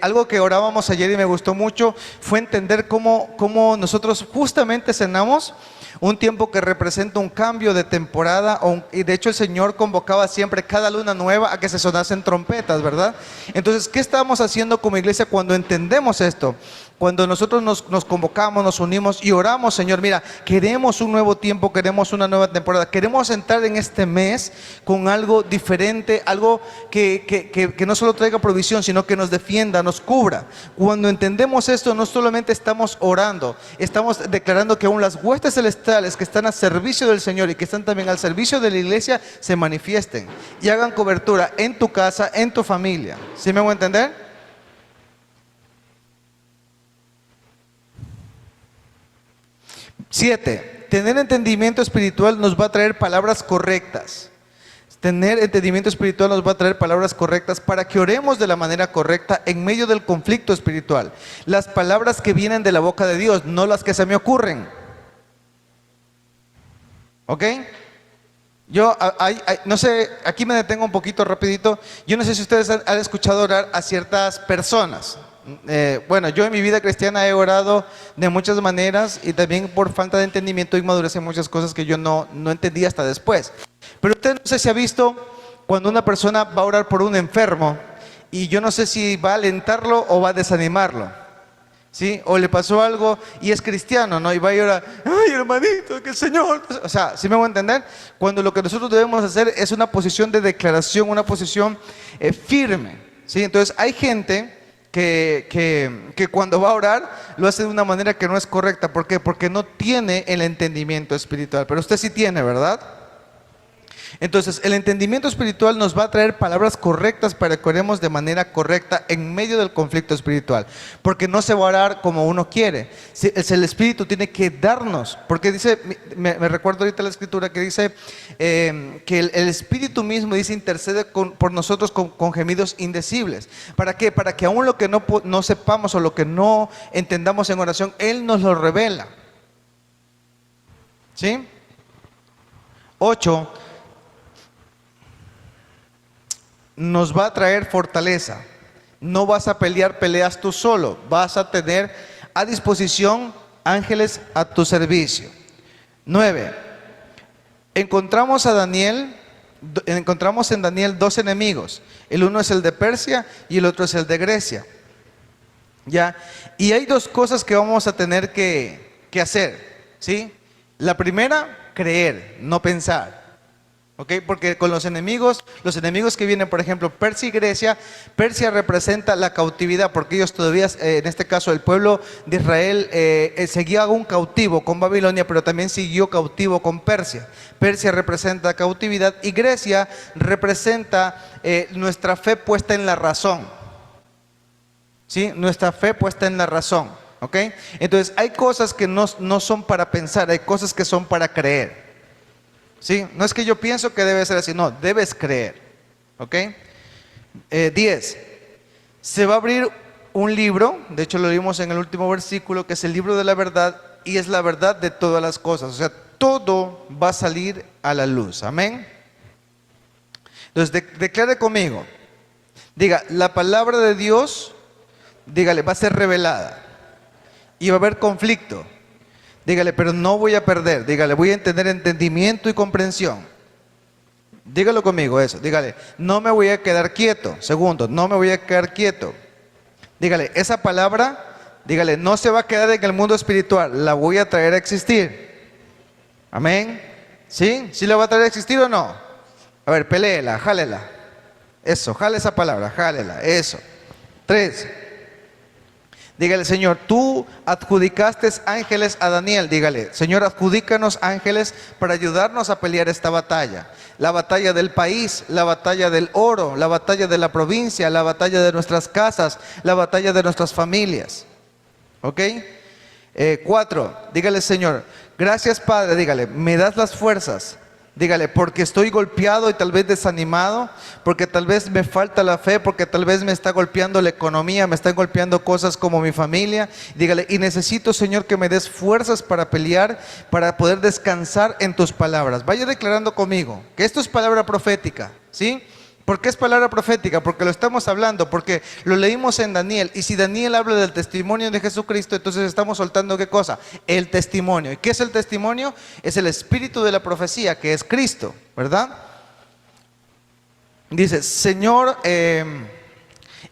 Algo que orábamos ayer y me gustó mucho fue entender cómo nosotros justamente cenamos un tiempo que representa un cambio de temporada, y de hecho el Señor convocaba siempre cada luna nueva a que se sonasen trompetas, ¿verdad? Entonces, ¿qué estamos haciendo como iglesia cuando entendemos esto? Cuando nosotros nos convocamos, nos unimos y oramos, Señor, mira, queremos un nuevo tiempo, queremos una nueva temporada, queremos entrar en este mes con algo diferente, algo que no solo traiga provisión, sino que nos defienda, nos cubra. Cuando entendemos esto, no solamente estamos orando, estamos declarando que aún las huestes celestiales que están a servicio del Señor y que están también al servicio de la iglesia, se manifiesten y hagan cobertura en tu casa, en tu familia. ¿Sí me hago entender? 7. Tener entendimiento espiritual nos va a traer palabras correctas. Tener entendimiento espiritual nos va a traer palabras correctas para que oremos de la manera correcta en medio del conflicto espiritual. Las palabras que vienen de la boca de Dios, no las que se me ocurren. ¿Ok? Yo, no sé, aquí me detengo un poquito rapidito. Yo no sé si ustedes han escuchado orar a ciertas personas. Bueno, yo en mi vida cristiana he orado de muchas maneras y también por falta de entendimiento y madurez en muchas cosas que yo no entendí hasta después. Pero usted no sé si ha visto cuando una persona va a orar por un enfermo y yo no sé si va a alentarlo o va a desanimarlo, ¿sí? O le pasó algo y es cristiano, ¿no? Y va a llorar, ay hermanito, que el Señor... O sea, ¿sí me voy a entender? Cuando lo que nosotros debemos hacer es una posición de declaración, una posición firme, ¿sí? Entonces hay gente que cuando va a orar lo hace de una manera que no es correcta. ¿Por qué? Porque no tiene el entendimiento espiritual. Pero usted sí tiene, ¿verdad? Entonces, el entendimiento espiritual nos va a traer palabras correctas para que oremos de manera correcta en medio del conflicto espiritual. Porque no se va a orar como uno quiere. El Espíritu tiene que darnos. Porque dice, me recuerdo ahorita la escritura que dice que el Espíritu mismo dice intercede por nosotros con gemidos indecibles. ¿Para qué? Para que aún lo que no sepamos o lo que no entendamos en oración, Él nos lo revela. ¿Sí? 8 nos va a traer fortaleza. No vas a pelear peleas tú solo, vas a tener a disposición ángeles a tu servicio. 9. Encontramos en Daniel dos enemigos. El uno es el de Persia y el otro es el de Grecia. ¿Ya? Y hay dos cosas que vamos a tener que hacer, ¿sí? La primera, creer, no pensar. ¿Ok? Porque con los enemigos que vienen, por ejemplo, Persia y Grecia, Persia representa la cautividad, porque ellos todavía, en este caso el pueblo de Israel, seguía aún cautivo con Babilonia, pero también siguió cautivo con Persia. Persia representa cautividad y Grecia representa nuestra fe puesta en la razón. ¿Sí? Nuestra fe puesta en la razón. ¿Ok? Entonces hay cosas que no son para pensar, hay cosas que son para creer. ¿Sí? No es que yo pienso que debe ser así, no, debes creer. ¿Ok? 10. Se va a abrir un libro, de hecho lo vimos en el último versículo, que es el libro de la verdad, y es la verdad de todas las cosas. O sea, todo va a salir a la luz. Amén. Entonces, declare conmigo. Diga, la palabra de Dios, dígale, va a ser revelada. Y va a haber conflicto. Dígale, pero no voy a perder. Dígale, voy a tener entendimiento y comprensión. Dígalo conmigo eso. Dígale, no me voy a quedar quieto. Segundo, no me voy a quedar quieto. Dígale, esa palabra, dígale, no se va a quedar en el mundo espiritual. La voy a traer a existir. Amén. ¿Sí? ¿Sí la va a traer a existir o no? A ver, peléela, jálela. Eso, jale esa palabra, jálela. Eso. 3. Dígale, Señor, tú adjudicaste ángeles a Daniel. Dígale, Señor, adjudícanos ángeles para ayudarnos a pelear esta batalla. La batalla del país, la batalla del oro, la batalla de la provincia, la batalla de nuestras casas, la batalla de nuestras familias. ¿Ok? 4. Dígale, Señor, gracias Padre, dígale, me das las fuerzas. Dígale, porque estoy golpeado y tal vez desanimado, porque tal vez me falta la fe, porque tal vez me está golpeando la economía, me están golpeando cosas como mi familia. Dígale, y necesito, Señor, que me des fuerzas para pelear, para poder descansar en tus palabras. Vaya declarando conmigo que esto es palabra profética, ¿sí? ¿Por qué es palabra profética? Porque lo estamos hablando, porque lo leímos en Daniel. Y si Daniel habla del testimonio de Jesucristo, entonces estamos soltando ¿qué cosa? El testimonio. ¿Y qué es el testimonio? Es el espíritu de la profecía, que es Cristo, ¿verdad? Dice, Señor,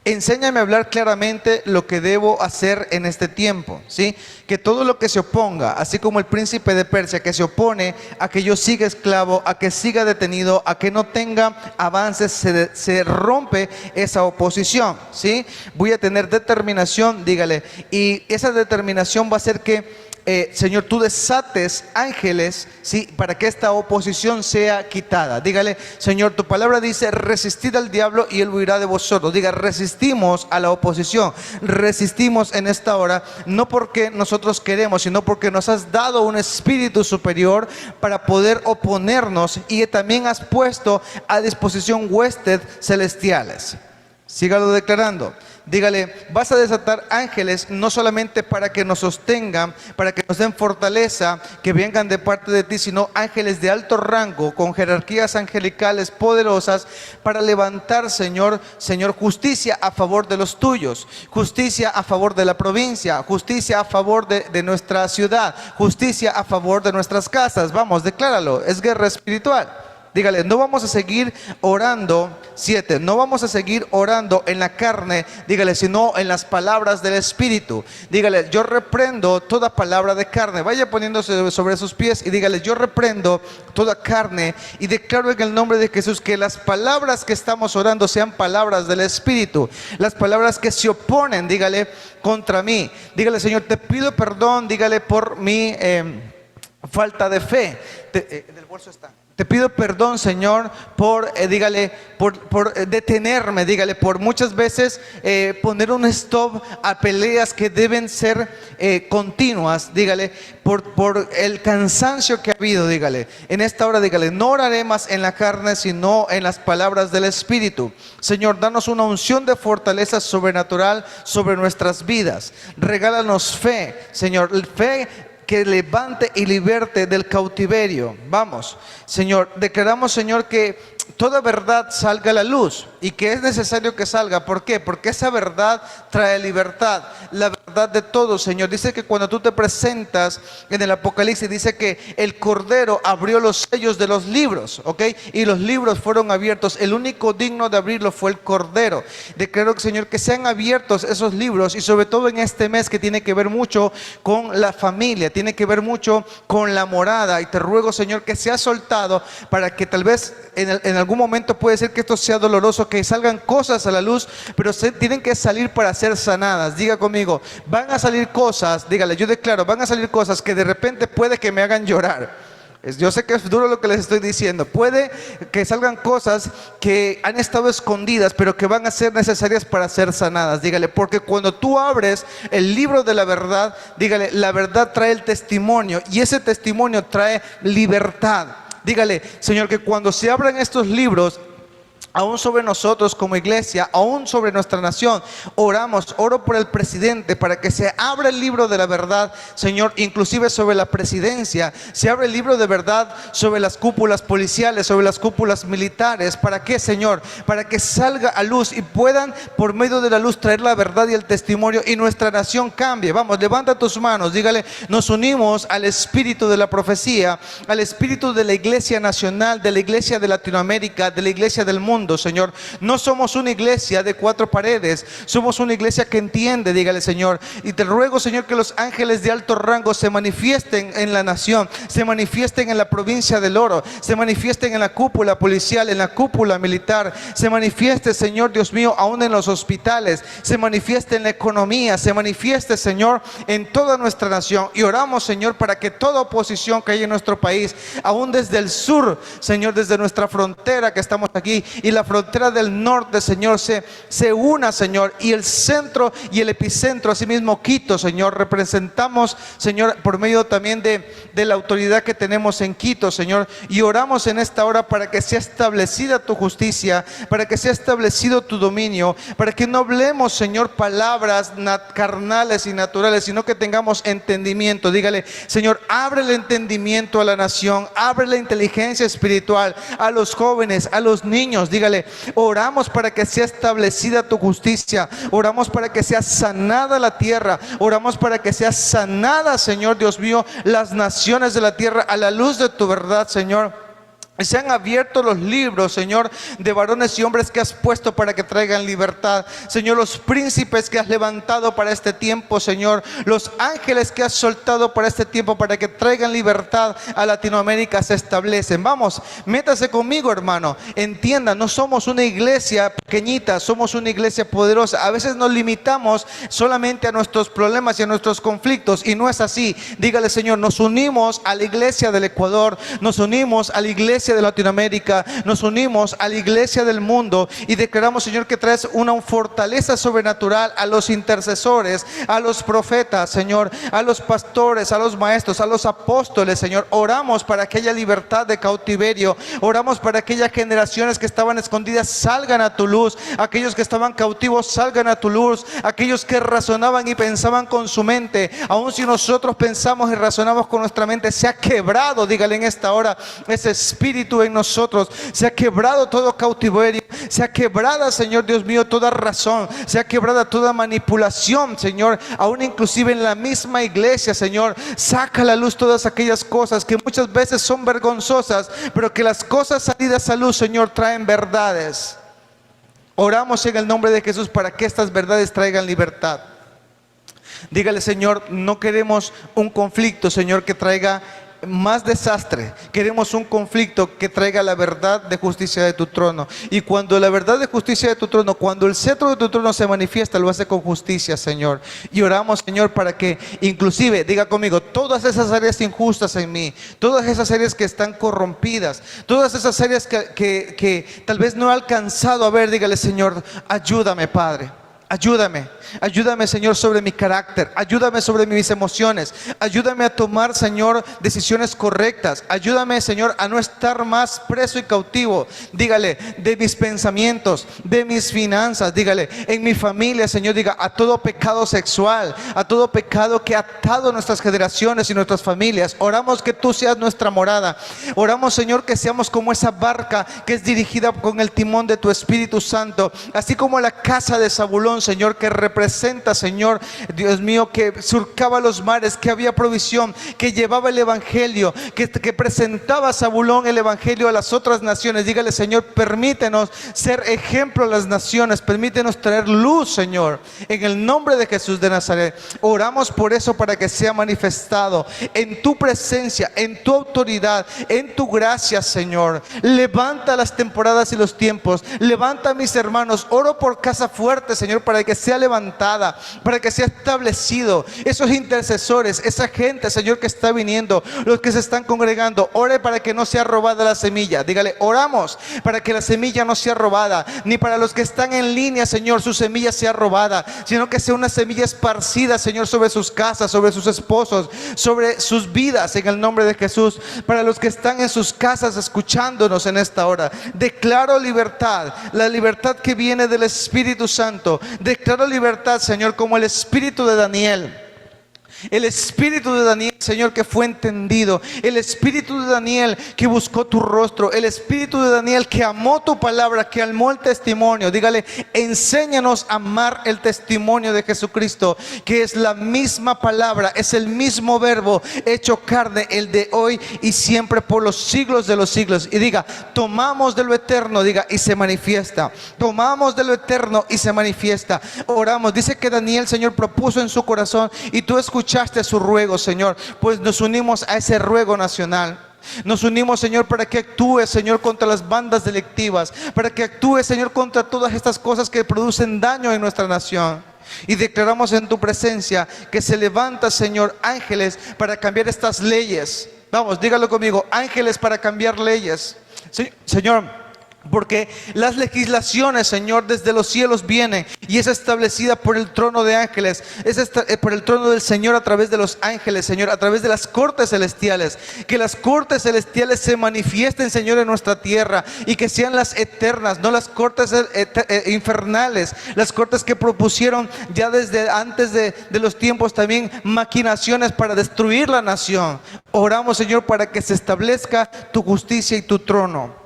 enséñame a hablar claramente lo que debo hacer en este tiempo, ¿sí? Que todo lo que se oponga, así como el príncipe de Persia que se opone a que yo siga esclavo, a que siga detenido, a que no tenga avances, se rompe esa oposición, ¿sí? Voy a tener determinación, dígale, y esa determinación va a hacer que Señor, tú desates ángeles, ¿sí? Para que esta oposición sea quitada. Dígale, Señor, tu palabra dice, resistid al diablo y él huirá de vosotros. Diga, resistimos a la oposición, resistimos en esta hora, no porque nosotros queremos, sino porque nos has dado un espíritu superior para poder oponernos, y también has puesto a disposición huestes celestiales. Sígalo declarando. Dígale, vas a desatar ángeles no solamente para que nos sostengan, para que nos den fortaleza, que vengan de parte de ti, sino ángeles de alto rango, con jerarquías angelicales poderosas, para levantar, Señor, justicia a favor de los tuyos, justicia a favor de la provincia, justicia a favor de nuestra ciudad, justicia a favor de nuestras casas. Vamos, decláralo, es guerra espiritual. Dígale, no vamos a seguir orando, 7, no vamos a seguir orando en la carne, dígale, sino en las palabras del Espíritu. Dígale, yo reprendo toda palabra de carne. Vaya poniéndose sobre sus pies y dígale, yo reprendo toda carne y declaro en el nombre de Jesús que las palabras que estamos orando sean palabras del Espíritu. Las palabras que se oponen, dígale, contra mí. Dígale, Señor, te pido perdón, dígale, por mi falta de fe. Del bolso está. Te pido perdón, Señor, por, dígale, por detenerme, dígale, por muchas veces poner un stop a peleas que deben ser continuas, dígale, por el cansancio que ha habido, dígale. En esta hora, dígale, no oraré más en la carne, sino en las palabras del Espíritu. Señor, danos una unción de fortaleza sobrenatural sobre nuestras vidas. Regálanos fe, Señor, fe que levante y liberte del cautiverio. Vamos, Señor, declaramos, Señor, que toda verdad salga a la luz y que es necesario que salga. ¿Por qué? Porque esa verdad trae libertad, la verdad de todo, Señor. Dice que cuando tú te presentas en el Apocalipsis, dice que el Cordero abrió los sellos de los libros, ¿ok? Y los libros fueron abiertos. El único digno de abrirlo fue el Cordero. Declaro, Señor, que sean abiertos esos libros, y sobre todo en este mes que tiene que ver mucho con la familia, tiene que ver mucho con la morada. Y te ruego, Señor, que sea soltado para que tal vez en algún momento puede ser que esto sea doloroso, que salgan cosas a la luz, pero tienen que salir para ser sanadas. Diga conmigo, van a salir cosas, dígale, yo declaro, van a salir cosas que de repente puede que me hagan llorar. Yo sé que es duro lo que les estoy diciendo. Puede que salgan cosas que han estado escondidas, pero que van a ser necesarias para ser sanadas. Dígale, porque cuando tú abres el libro de la verdad, dígale, la verdad trae el testimonio, y ese testimonio trae libertad. Dígale, Señor, que cuando se abran estos libros, aún sobre nosotros como iglesia, aún sobre nuestra nación, oro por el presidente para que se abra el libro de la verdad, Señor, inclusive sobre la presidencia, se abre el libro de verdad sobre las cúpulas policiales, sobre las cúpulas militares. ¿Para qué, Señor? Para que salga a luz y puedan por medio de la luz traer la verdad y el testimonio, y nuestra nación cambie. Vamos, levanta tus manos, dígale, nos unimos al espíritu de la profecía, al espíritu de la iglesia nacional, de la iglesia de Latinoamérica, de la iglesia del mundo. Señor, no somos una iglesia de cuatro paredes, somos una iglesia que entiende. Dígale, Señor, y te ruego, Señor, que los ángeles de alto rango se manifiesten en la nación, se manifiesten en la provincia del Oro, se manifiesten en la cúpula policial, en la cúpula militar, se manifieste, Señor Dios mío, aún en los hospitales, se manifieste en la economía, se manifieste, Señor, en toda nuestra nación. Y oramos, Señor, para que toda oposición que hay en nuestro país, aún desde el sur, Señor, desde nuestra frontera que estamos aquí, y la frontera del norte, Señor, se una, Señor, y el centro y el epicentro, asimismo Quito, Señor, representamos, Señor, por medio también de la autoridad que tenemos en Quito, Señor, y oramos en esta hora para que sea establecida tu justicia, para que sea establecido tu dominio, para que no hablemos, Señor, palabras carnales y naturales, sino que tengamos entendimiento. Dígale, Señor, abre el entendimiento a la nación, abre la inteligencia espiritual a los jóvenes, a los niños. Dígale, oramos para que sea establecida tu justicia, oramos para que sea sanada la tierra, oramos para que sea sanada, Señor Dios mío, las naciones de la tierra a la luz de tu verdad, Señor. Se han abierto los libros, Señor, de varones y hombres que has puesto para que traigan libertad. Señor, los príncipes que has levantado para este tiempo, Señor, los ángeles que has soltado para este tiempo para que traigan libertad a Latinoamérica se establecen. Vamos, métase conmigo, hermano. Entienda, no somos una iglesia pequeñita, somos una iglesia poderosa. A veces nos limitamos solamente a nuestros problemas y a nuestros conflictos, y no es así. Dígale, Señor, nos unimos a la iglesia del Ecuador, nos unimos a la iglesia de Latinoamérica, nos unimos a la iglesia del mundo, y declaramos, Señor, que traes una fortaleza sobrenatural a los intercesores, a los profetas, Señor, a los pastores, a los maestros, a los apóstoles, Señor. Oramos para que haya libertad de cautiverio, oramos para que aquellas generaciones que estaban escondidas salgan a tu luz, aquellos que estaban cautivos salgan a tu luz, aquellos que razonaban y pensaban con su mente, aun si nosotros pensamos y razonamos con nuestra mente, se ha quebrado, dígale en esta hora, ese espíritu en nosotros, se ha quebrado todo cautiverio, se ha quebrada, Señor Dios mío, toda razón, se ha quebrada toda manipulación, Señor, aún inclusive en la misma iglesia, Señor. Saca a la luz todas aquellas cosas que muchas veces son vergonzosas, pero que las cosas salidas a luz, Señor, traen verdades. Oramos en el nombre de Jesús para que estas verdades traigan libertad. Dígale, Señor, no queremos un conflicto, Señor, que traiga más desastre. Queremos un conflicto que traiga la verdad de justicia de tu trono. Y cuando la verdad de justicia de tu trono, cuando el cetro de tu trono se manifiesta, lo hace con justicia, Señor. Y oramos, Señor, para que inclusive, diga conmigo, todas esas áreas injustas en mí, todas esas áreas que están corrompidas, todas esas áreas que tal vez no he alcanzado a ver, dígale, Señor, ayúdame, Padre. Ayúdame, ayúdame, Señor, sobre mi carácter, ayúdame sobre mis emociones, ayúdame a tomar, Señor, decisiones correctas, ayúdame, Señor, a no estar más preso y cautivo, dígale, de mis pensamientos, de mis finanzas, dígale, en mi familia, Señor, diga, a todo pecado sexual, a todo pecado que ha atado nuestras generaciones y nuestras familias. Oramos que tú seas nuestra morada, oramos, Señor, que seamos como esa barca que es dirigida con el timón de tu Espíritu Santo, así como la casa de Zabulón, Señor, que representa, Señor, Dios mío, que surcaba los mares, que había provisión, que llevaba el evangelio, que presentaba a Zabulón el evangelio a las otras naciones. Dígale, Señor, permítenos ser ejemplo a las naciones, permítenos traer luz, Señor, en el nombre de Jesús de Nazaret. Oramos por eso, para que sea manifestado en tu presencia, en tu autoridad, en tu gracia, Señor. Levanta las temporadas y los tiempos, levanta a mis hermanos. Oro por Casa Fuerte, Señor, para que sea levantada, para que sea establecido. Esos intercesores, esa gente, Señor, que está viniendo, los que se están congregando, ore para que no sea robada la semilla. Dígale, oramos para que la semilla no sea robada, ni para los que están en línea, Señor, su semilla sea robada, sino que sea una semilla esparcida, Señor, sobre sus casas, sobre sus esposos, sobre sus vidas, en el nombre de Jesús. Para los que están en sus casas escuchándonos en esta hora, declaro libertad, la libertad que viene del Espíritu Santo. Declaro libertad, Señor, como el espíritu de Daniel. El espíritu de Daniel, Señor, que fue entendido. El espíritu de Daniel que buscó tu rostro. El espíritu de Daniel que amó tu palabra, que amó el testimonio. Dígale, enséñanos a amar el testimonio de Jesucristo, que es la misma palabra, es el mismo verbo hecho carne, el de hoy y siempre, por los siglos de los siglos. Y diga, tomamos de lo eterno, diga, y se manifiesta. Tomamos de lo eterno y se manifiesta. Oramos. Dice que Daniel, Señor, propuso en su corazón, y tú escuchaste su ruego, Señor, pues nos unimos a ese ruego nacional. Nos unimos, Señor, para que actúe, Señor, contra las bandas delictivas, para que actúe, Señor, contra todas estas cosas que producen daño en nuestra nación. Y declaramos en tu presencia que se levanta, Señor, ángeles para cambiar estas leyes. Vamos, dígalo conmigo, ángeles para cambiar leyes. Señor, porque las legislaciones, Señor, desde los cielos vienen y es establecida por el trono de ángeles, por el trono del Señor, a través de los ángeles, Señor, a través de las cortes celestiales. Que las cortes celestiales se manifiesten, Señor, en nuestra tierra, y que sean las eternas, no las cortes infernales, las cortes que propusieron ya desde antes de los tiempos también maquinaciones para destruir la nación. Oramos, Señor, para que se establezca tu justicia y tu trono.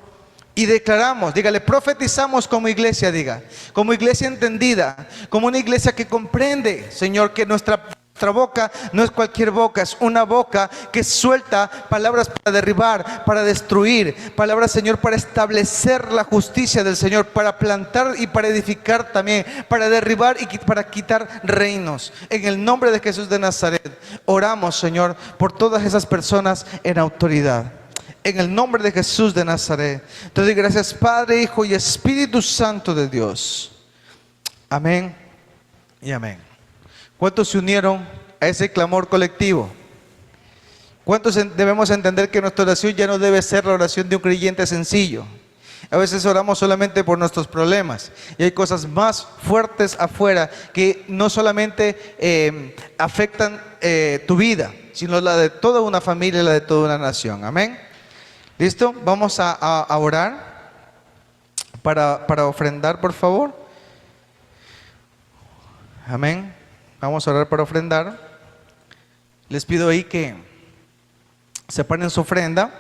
Y declaramos, dígale, profetizamos como iglesia, diga, como iglesia entendida, como una iglesia que comprende, Señor, que nuestra boca no es cualquier boca, es una boca que suelta palabras para derribar, para destruir, palabras, Señor, para establecer la justicia del Señor, para plantar y para edificar también, para derribar y para quitar reinos. En el nombre de Jesús de Nazaret, oramos, Señor, por todas esas personas en autoridad. En el nombre de Jesús de Nazaret, te doy gracias, Padre, Hijo y Espíritu Santo de Dios. Amén y amén. ¿Cuántos se unieron a ese clamor colectivo? ¿Cuántos debemos entender que nuestra oración ya no debe ser la oración de un creyente sencillo? A veces oramos solamente por nuestros problemas, y hay cosas más fuertes afuera que no solamente afectan tu vida, sino la de toda una familia, la de toda una nación. Amén. ¿Listo? Vamos a orar para ofrendar, por favor. Amén. Vamos a orar para ofrendar. Les pido ahí que separen su ofrenda.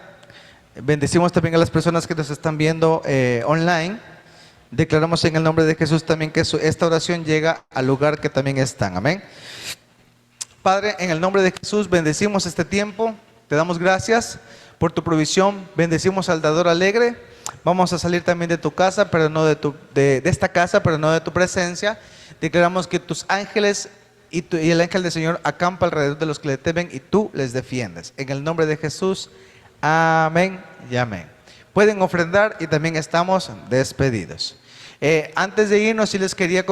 Bendecimos también a las personas que nos están viendo online. Declaramos en el nombre de Jesús también que esta oración llega al lugar que también están. Amén. Padre, en el nombre de Jesús bendecimos este tiempo. Te damos gracias por tu provisión. Bendecimos al dador alegre. Vamos a salir también de tu casa, pero no de esta casa, pero no de tu presencia. Declaramos que tus ángeles y el ángel del Señor acampa alrededor de los que le temen, y tú les defiendes. En el nombre de Jesús, amén y amén. Pueden ofrendar y también estamos despedidos. Antes de irnos, sí les quería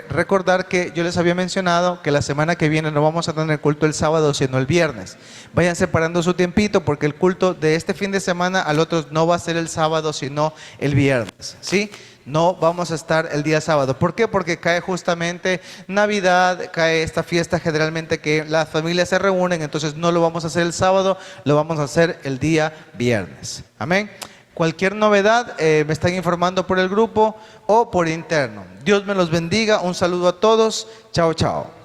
recordar que yo les había mencionado que la semana que viene no vamos a tener culto el sábado, sino el viernes. Vayan separando su tiempito porque el culto de este fin de semana al otro no va a ser el sábado, sino el viernes, ¿sí? No vamos a estar el día sábado. ¿Por qué? Porque cae justamente Navidad, cae esta fiesta generalmente que las familias se reúnen, entonces no lo vamos a hacer el sábado, lo vamos a hacer el día viernes. Amén. Cualquier novedad me están informando por el grupo o por interno. Dios me los bendiga. Un saludo a todos. Chao, chao.